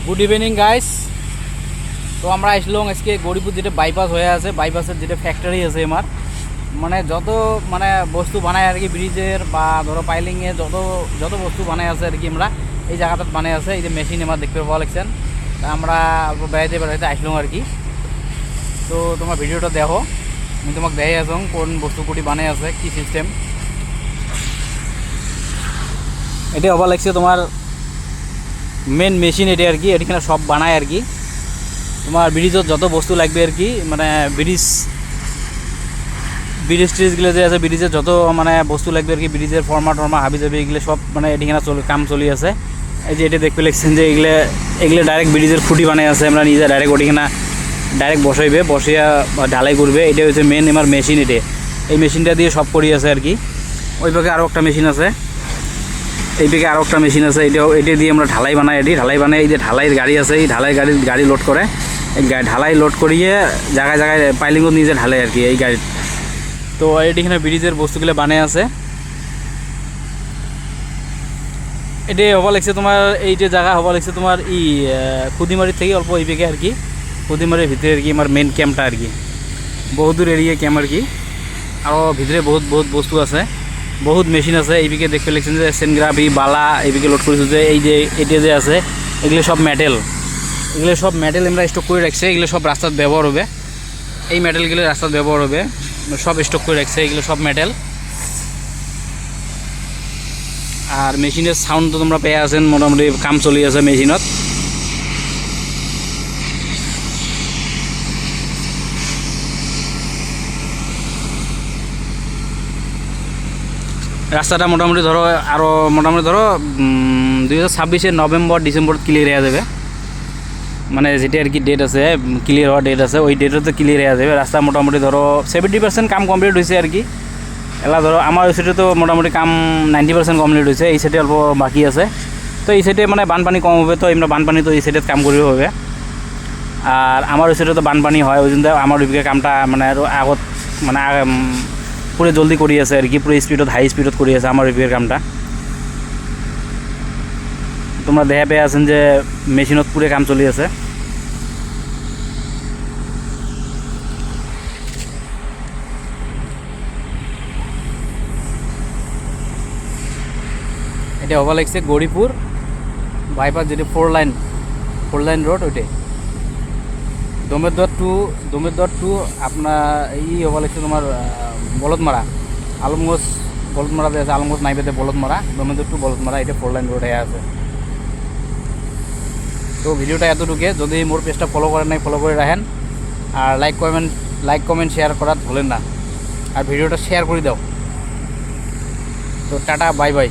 Good evening guys. তো আমরা আসলাম আজকে গরিপুর যেটা বাইপাস হয়ে আছে, বাইপাসের যেটা ফ্যাক্টরি আছে আমার, মানে যত মানে বস্তু বানায় আর কি, ব্রিজের বা ধরো পাইলিংয়ে যত যত বস্তু বানায় আছে আর কি, আমরা এই জায়গাটাত বানায় আছে। এই যে মেশিন আমার দেখতে পাওয়া লাগছেন। তা আমরা বেড়াইতে বেড়াইতে আসলাম আর কি। তো তোমার ভিডিওটা দেখো, আমি তোমাকে দেখাই আসুন কোন বস্তু কুটি বানায় আছে, কি সিস্টেম। এটা হওয়া লাগছে তোমার মেন মেশিন এটা আর কি, এখানে সব বানায় আর কি। তোমার ব্রিজত যত বস্তু লাগবে আর কি, মানে ব্রিজ ট্রিজগুলো যে আছে, ব্রিজের যত মানে বস্তু লাগবে আর কি, ব্রিজের ফর্মা টর্মা হাবি যাবে এগুলো সব মানে এখানে কাম চলি আছে। এই যে এটা দেখতে লাগছেন যে এগুলো ডাইরেক্ট ব্রিজের খুঁটি বানাই আছে, আমরা নিজে ডাইরেক্ট ওটিখানা ডাইরেক্ট বসাইবে, বসিয়া ঢালাই করবে। এটা হচ্ছে মেন আমার মেশিন। এই মেশিনটা দিয়ে সব করি আছে আর কি। ওই পাকে আরও একটা মেশিন আছে, এই দিকে আরও একটা মেশিন আছে। এটা দিয়ে আমরা ঢালাই বানাই। ঢালাই বানাই, এই যে ঢালাইয়ের গাড়ি আছে, এই ঢালাই গাড়ি লোড করে, এই ঢালাই লোড করিয়ে জায়গায় জায়গায় পাইলিংও নিজে ঢালাই আর কি এই গাড়ি। তো এখানে ব্রিজের বস্তুগুলো বানায় আছে। এটা হবা লাগছে তোমার, এইটা জায়গা হবা লাগছে তোমার খুদিমারির থেকে অল্প এই বেগে আর কি, খুদিমারির ভিতরে আর কি আমার মেন ক্যাম্পটা আর কি, বহুদূর এরিয়া ক্যাম্প আর কি। আরও ভিতরে বহুত বস্তু আছে, বহুত মেশিন আছে। এইদিকে দেখতে লাগছেন যে সেনগ্রাফি বালা এইদিকে লোড করেছে। যে এই যে এটা যে আছে, এগুলো সব মেটেল, আমরা স্টক করে রাখছে। এগুলো সব রাস্তার ব্যবহার হবে, এই মেটেলগুলো রাস্তার ব্যবহার হবে, সব স্টক করে রাখছে। এগুলো সব মেটেল। আর মেশিনের সাউন্ড তো তোমরা পেয়ে আছেন, মোটামুটি কাম চলি আছে মেশিনত। রাস্তাটা মোটামুটি ধরো আরও মোটামুটি ধরো 2026 নভেম্বর ডিসেম্বর ক্লিয়ার হয়ে যাবে। মানে যেটা আর কি ডেট আছে, ক্লিয়ার হওয়ার ডেট আছে, ওই ডেটে তো ক্লিয়ার হয়ে যাবে। রাস্তা মোটামুটি ধরো 70% কাম কমপ্লিট হয়েছে আর কি। এলা ধরো আমার ওই সাইডে তো মোটামুটি কাম 90% কমপ্লিট হয়েছে, এই সাইডে অল্প বাকি আছে। তো এই সাইডে মানে বানপানি কম হবে, তো আমরা বানপানি তো এই সাইডে কাম করিও হবে। আর আমার ওই সাইডে তো বানপানি হয়, ওই জন্য আমার ওইদিকে কামটা মানে আরও আগত মানে পুরো জলদি করি আছে আর কি, পুরো স্পিডত হাই স্পিডত করি আছে আমার ওইদিকের কামটা। তোমরা দেখা পেয়ে আছেন যে মেশিনত পুরো কাম চলি আছে। এটা হবা লাগছে গৌরীপুর বাইপাস, যেটা ফোর লাইন রোড, ওইটাই দমেদর টু আপনার হবা লাগছে তোমার বলদমারা, আলমগঞ্জ বলদমারা যে আছে, আলমগঞ্জ নাইবেতে বলদমারা, দমেদর টু বলদমারা, এটা 4 লাইন রোড হয়ে আছে। তো ভিডিওটা এতটুকু। যদি মোর পেজটা ফলো করেন নাই, ফলো করে রাখেন। আর লাইক কমেন্ট শেয়ার করার ভুলেন না। আর ভিডিওটা শেয়ার করে দাও। তো টাটা, বাই বাই।